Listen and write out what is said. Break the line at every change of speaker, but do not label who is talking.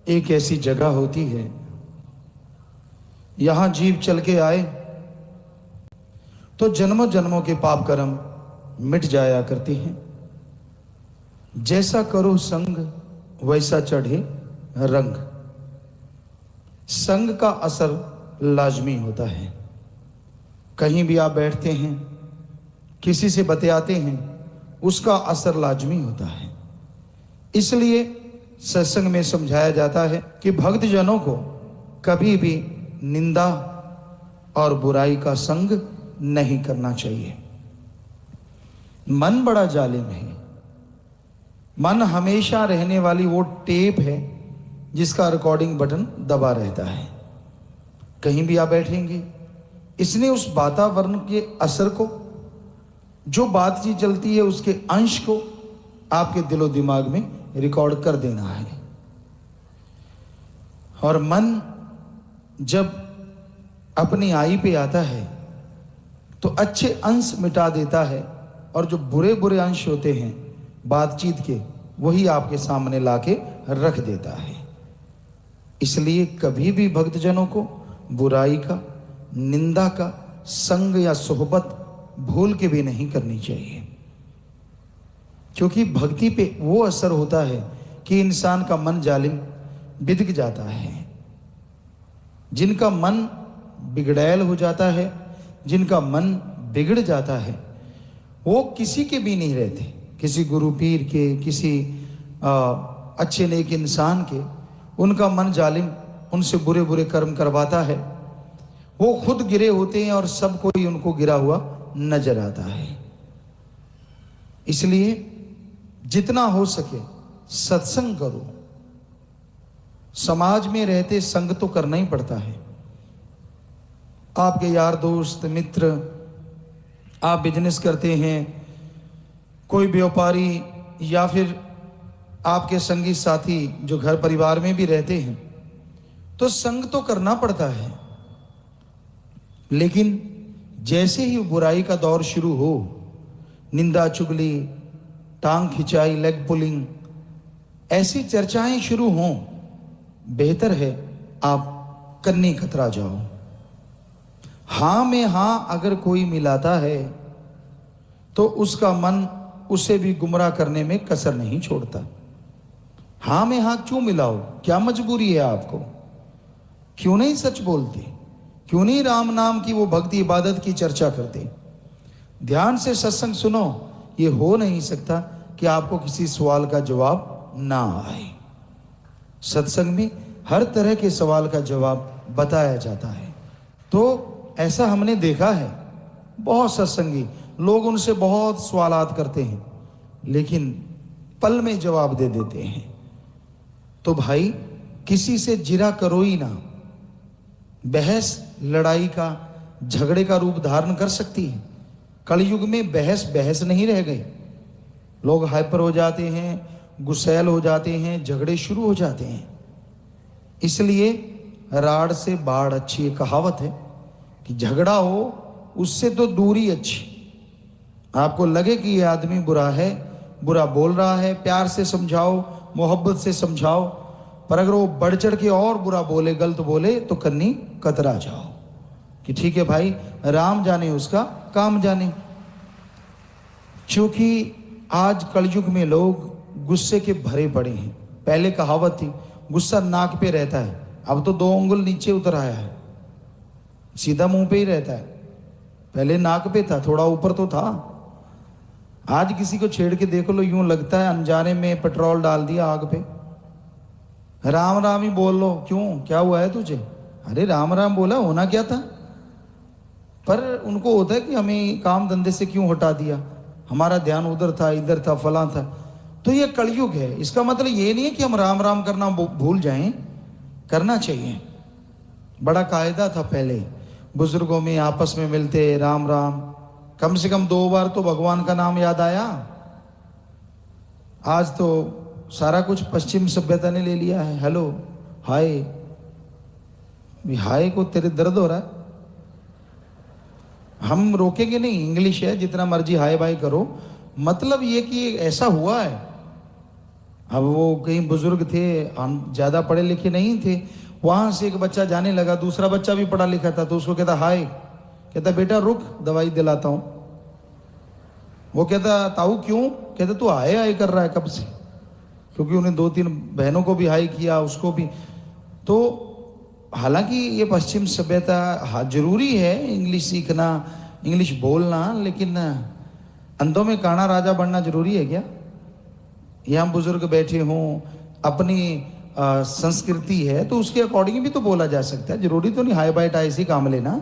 एक ऐसी जगह होती है, यहां जीव चल के आए तो जन्मों जन्मों के पाप कर्म मिट जाया करते हैं। जैसा करो संग वैसा चढ़े रंग। संग का असर लाजमी होता है। कहीं भी आप बैठते हैं, किसी से बतियाते हैं, उसका असर लाजमी होता है। इसलिए सत्संग में समझाया जाता है कि भक्तजनों को कभी भी निंदा और बुराई का संग नहीं करना चाहिए। मन बड़ा जालिम है। मन हमेशा रहने वाली वो टेप है जिसका रिकॉर्डिंग बटन दबा रहता है। कहीं भी आप बैठेंगे, इसने उस वातावरण के असर को, जो बातचीत चलती है उसके अंश को आपके दिलो दिमाग में रिकॉर्ड कर देना है। और मन जब अपनी आई पे आता है तो अच्छे अंश मिटा देता है, और जो बुरे बुरे अंश होते हैं बातचीत के, वही आपके सामने लाके रख देता है। इसलिए कभी भी भक्तजनों को बुराई का, निंदा का संग या सोहबत भूल के भी नहीं करनी चाहिए, क्योंकि भक्ति पे वो असर होता है कि इंसान का मन जालिम बिगड़ जाता है। जिनका मन बिगड़ैल हो जाता है, जिनका मन बिगड़ जाता है, वो किसी के भी नहीं रहते। किसी गुरु पीर के, किसी अच्छे नेक इंसान के, उनका मन जालिम उनसे बुरे बुरे कर्म करवाता है। वो खुद गिरे होते हैं और सब कोई उनको गिरा हुआ नजर आता है। इसलिए जितना हो सके सत्संग करो। समाज में रहते संग तो करना ही पड़ता है। आपके यार दोस्त मित्र, आप बिजनेस करते हैं, कोई व्यापारी, या फिर आपके संगी साथी जो घर परिवार में भी रहते हैं, तो संग तो करना पड़ता है। लेकिन जैसे ही बुराई का दौर शुरू हो, निंदा चुगली, टांग खिंचाई, लेग पुलिंग, ऐसी चर्चाएं शुरू हों, बेहतर है आप कन्नी कतरा जाओ। हां में हां अगर कोई मिलाता है तो उसका मन उसे भी गुमराह करने में कसर नहीं छोड़ता। हां में हां क्यों मिलाओ? क्या मजबूरी है आपको? क्यों नहीं सच बोलते? क्यों नहीं राम नाम की वो भक्ति इबादत की चर्चा करते? ध्यान से सत्संग सुनो। ये हो नहीं सकता कि आपको किसी सवाल का जवाब ना आए। सत्संग में हर तरह के सवाल का जवाब बताया जाता है। तो ऐसा हमने देखा है, बहुत सत्संगी लोग, उनसे बहुत सवालात करते हैं लेकिन पल में जवाब दे देते हैं। तो भाई, किसी से जिरा करो ही ना। बहस लड़ाई का, झगड़े का रूप धारण कर सकती है। कलयुग में बहस नहीं रह गई। लोग हाइपर हो जाते हैं, गुस्सैल हो जाते हैं, झगड़े शुरू हो जाते हैं। इसलिए राड़ से बाढ़ अच्छी, एक कहावत है कि झगड़ा हो उससे तो दूरी अच्छी। आपको लगे कि ये आदमी बुरा है, बुरा बोल रहा है, प्यार से समझाओ, मोहब्बत से समझाओ, पर अगर वो बढ़ चढ़ के और बुरा बोले, गलत बोले, तो कन्नी कतरा जाओ कि ठीक है भाई, राम जाने उसका काम जाने। क्योंकि आज कलयुग में लोग गुस्से के भरे पड़े हैं। पहले कहावत थी गुस्सा नाक पे रहता है, अब तो 2 उंगल नीचे उतर आया है, सीधा मुंह पे ही रहता है। पहले नाक पे था, थोड़ा ऊपर तो था। आज किसी को छेड़ के देख लो, यूं लगता है अनजाने में पेट्रोल डाल दिया आग पे। राम राम ही बोल लो, क्यों, क्या हुआ है तुझे? अरे राम राम बोला, होना क्या था? पर उनको होता है कि हमें काम धंधे से क्यों हटा दिया, हमारा ध्यान उधर था, इधर था, फला था। तो ये कलयुग है। इसका मतलब ये नहीं है कि हम राम राम करना भूल जाएं, करना चाहिए। बड़ा कायदा था पहले, बुजुर्गों में आपस में मिलते राम राम, कम से कम 2 बार तो भगवान का नाम याद आया। आज तो सारा कुछ पश्चिम सभ्यता ने ले लिया है। हेलो, हाय, हाय को तेरे दर्द हो रहा है, हम रोकेंगे नहीं, इंग्लिश है, जितना मर्जी हाय बाय करो। मतलब ये कि ऐसा हुआ है अब वो कहीं बुजुर्ग थे, हम ज़्यादा पढ़े लिखे नहीं थे, वहाँ से एक बच्चा जाने लगा, दूसरा बच्चा भी पढ़ा लिखा था, तो उसको कहता हाय, कहता बेटा रुक दवाई दिलाता हूँ। वो कहता ताऊ क्यों? कहता तू हाय हाय कर रहा है कब से, क्योंकि उन्हें 2-3 बहनों को भी हाय किया, उसको भी। तो हालांकि ये पश्चिम सभ्यता, हाँ जरूरी है इंग्लिश सीखना, इंग्लिश बोलना, लेकिन अंधों में काना राजा बनना जरूरी है क्या? यहाँ बुजुर्ग बैठे हों, अपनी संस्कृति है तो उसके अकॉर्डिंग भी तो बोला जा सकता है, जरूरी तो नहीं हाई बाई टाई से काम लेना।